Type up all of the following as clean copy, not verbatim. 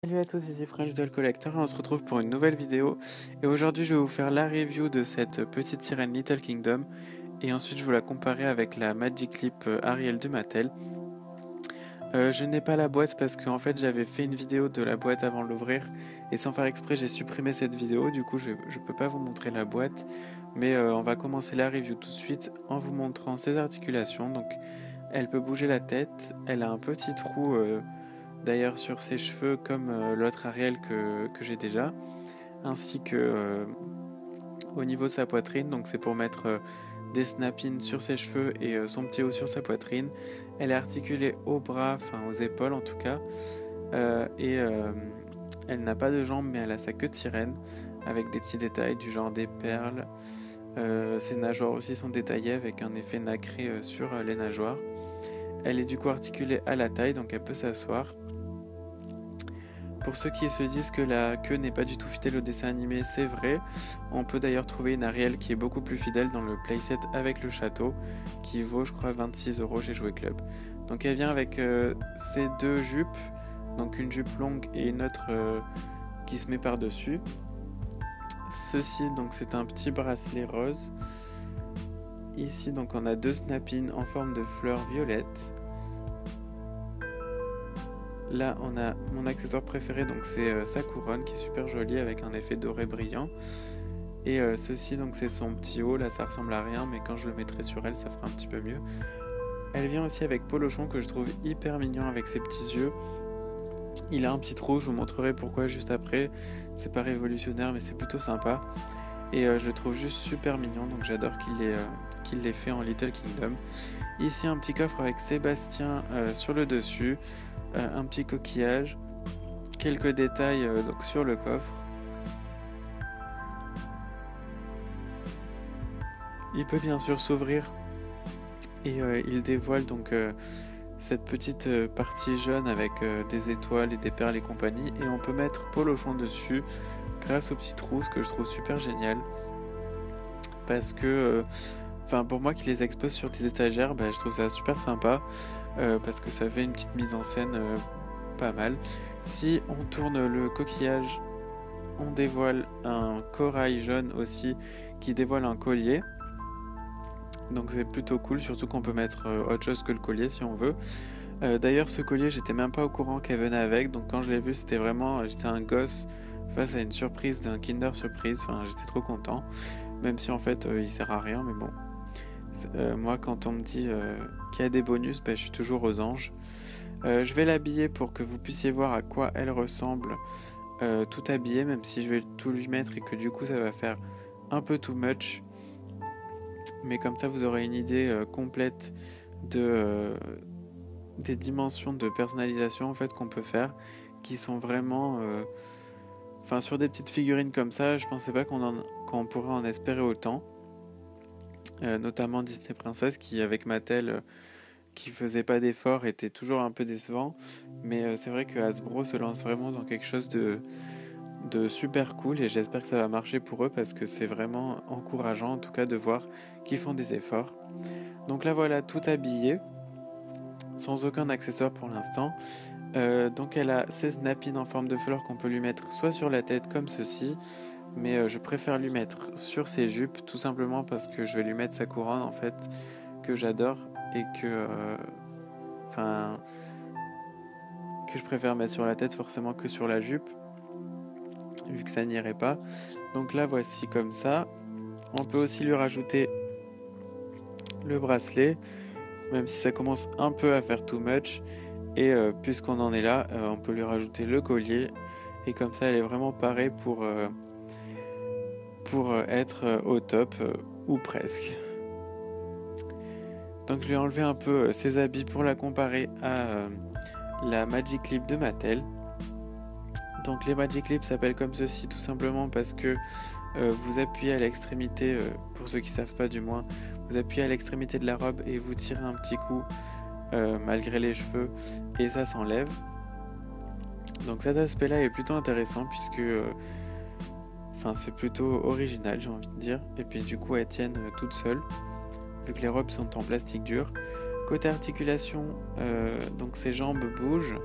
Salut à tous, ici French Doll Collector et on se retrouve pour une nouvelle vidéo. Et aujourd'hui je vais vous faire la review de cette petite sirène Little Kingdom. Et ensuite je vais la comparer avec la Magic Clip Ariel de Mattel. Je n'ai pas la boîte parce qu'en fait j'avais fait une vidéo de la boîte avant de l'ouvrir. Et sans faire exprès j'ai supprimé cette vidéo, du coup je peux pas vous montrer la boîte. Mais on va commencer la review tout de suite en vous montrant ses articulations. Donc elle peut bouger la tête, elle a un petit trou... d'ailleurs sur ses cheveux comme l'autre Ariel que j'ai déjà, ainsi que au niveau de sa poitrine, donc c'est pour mettre des snap-in sur ses cheveux et son petit haut sur sa poitrine. Elle est articulée aux bras, enfin aux épaules en tout cas, et elle n'a pas de jambes mais elle a sa queue de sirène avec des petits détails du genre des perles. Ses nageoires aussi sont détaillées avec un effet nacré sur les nageoires. Elle est du coup articulée à la taille, donc elle peut s'asseoir. Pour ceux qui se disent que la queue n'est pas du tout fidèle au dessin animé, c'est vrai. On peut d'ailleurs trouver une Ariel qui est beaucoup plus fidèle dans le playset avec le château, qui vaut je crois 26 € chez Jouet Club. Donc elle vient avec ces deux jupes, donc une jupe longue et une autre qui se met par-dessus. Ceci donc c'est un petit bracelet rose. Ici donc on a deux snap-in en forme de fleurs violettes. Là on a mon accessoire préféré, donc c'est sa couronne qui est super jolie avec un effet doré brillant. Et ceci donc c'est son petit haut, là ça ressemble à rien mais quand je le mettrai sur elle ça fera un petit peu mieux. Elle vient aussi avec Polochon que je trouve hyper mignon avec ses petits yeux. Il a un petit trou, je vous montrerai pourquoi juste après. C'est pas révolutionnaire mais c'est plutôt sympa. Et je le trouve juste super mignon, donc j'adore qu'il l'ait fait en Little Kingdom. Ici un petit coffre avec Sébastien sur le dessus. Un petit coquillage, quelques détails donc sur le coffre. Il peut bien sûr s'ouvrir et il dévoile donc cette petite partie jaune avec des étoiles et des perles et compagnie, et on peut mettre Polochon dessus grâce au petit trou, ce que je trouve super génial parce que pour moi qui les expose sur des étagères, je trouve ça super sympa parce que ça fait une petite mise en scène pas mal. Si on tourne le coquillage, on dévoile un corail jaune aussi qui dévoile un collier. Donc c'est plutôt cool, surtout qu'on peut mettre autre chose que le collier si on veut. D'ailleurs ce collier j'étais même pas au courant qu'elle venait avec, donc quand je l'ai vu c'était vraiment, j'étais un gosse face à une surprise d'un Kinder Surprise, enfin j'étais trop content. Même si en fait il sert à rien, mais bon. Moi quand on me dit qu'il y a des bonus, je suis toujours aux anges. Je vais l'habiller pour que vous puissiez voir à quoi elle ressemble tout habillée, même si je vais tout lui mettre et que du coup ça va faire un peu too much. Mais comme ça vous aurez une idée complète des dimensions de personnalisation en fait qu'on peut faire, qui sont vraiment... sur des petites figurines comme ça, je pensais pas qu'on pourrait en espérer autant. Notamment Disney Princess qui avec Mattel qui faisait pas d'efforts était toujours un peu décevant, mais c'est vrai que Hasbro se lance vraiment dans quelque chose de super cool et j'espère que ça va marcher pour eux parce que c'est vraiment encourageant en tout cas de voir qu'ils font des efforts. Donc là voilà, tout habillé sans aucun accessoire pour l'instant. Donc elle a ses snap-in en forme de fleurs qu'on peut lui mettre soit sur la tête comme ceci, mais je préfère lui mettre sur ses jupes tout simplement parce que je vais lui mettre sa couronne en fait que j'adore et que je préfère mettre sur la tête forcément que sur la jupe vu que ça n'irait pas. Donc là voici comme ça. On peut aussi lui rajouter le bracelet même si ça commence un peu à faire too much, et puisqu'on en est là on peut lui rajouter le collier et comme ça elle est vraiment parée pour être au top ou presque. Donc je lui ai enlevé un peu ses habits pour la comparer à la Magic Clip de Mattel. Donc les Magic Clips s'appellent comme ceci tout simplement parce que vous appuyez à l'extrémité, pour ceux qui ne savent pas du moins, vous appuyez à l'extrémité de la robe et vous tirez un petit coup malgré les cheveux et ça s'enlève. Donc cet aspect là est plutôt intéressant puisque c'est plutôt original j'ai envie de dire, et puis du coup elles tiennent toutes seules vu que les robes sont en plastique dur. Côté articulation, donc ses jambes bougent,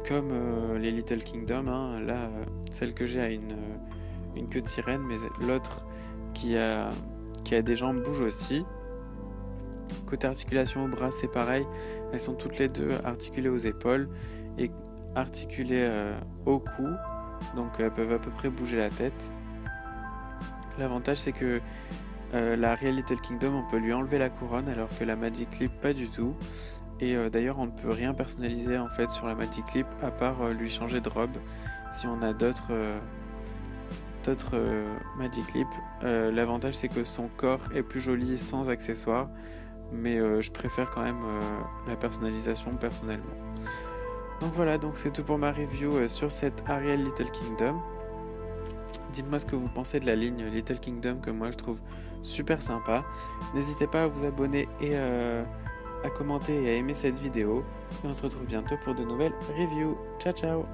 comme les Little Kingdom, hein. Là, celle que j'ai a une queue de sirène, mais l'autre qui a des jambes bouge aussi. Côté articulation au bras, c'est pareil, elles sont toutes les deux articulées aux épaules et articulées au cou, donc elles peuvent à peu près bouger la tête. L'avantage, c'est que la Ariel Little Kingdom, on peut lui enlever la couronne, alors que la Magic Clip, pas du tout. Et d'ailleurs, on ne peut rien personnaliser en fait sur la Magic Clip, à part lui changer de robe. Si on a d'autres Magic Clip, l'avantage, c'est que son corps est plus joli sans accessoires, mais je préfère quand même la personnalisation personnellement. Donc voilà, donc c'est tout pour ma review sur cette Ariel Little Kingdom. Dites-moi ce que vous pensez de la ligne Little Kingdom, que moi je trouve super sympa. N'hésitez pas à vous abonner et à commenter et à aimer cette vidéo. Et on se retrouve bientôt pour de nouvelles reviews. Ciao ciao!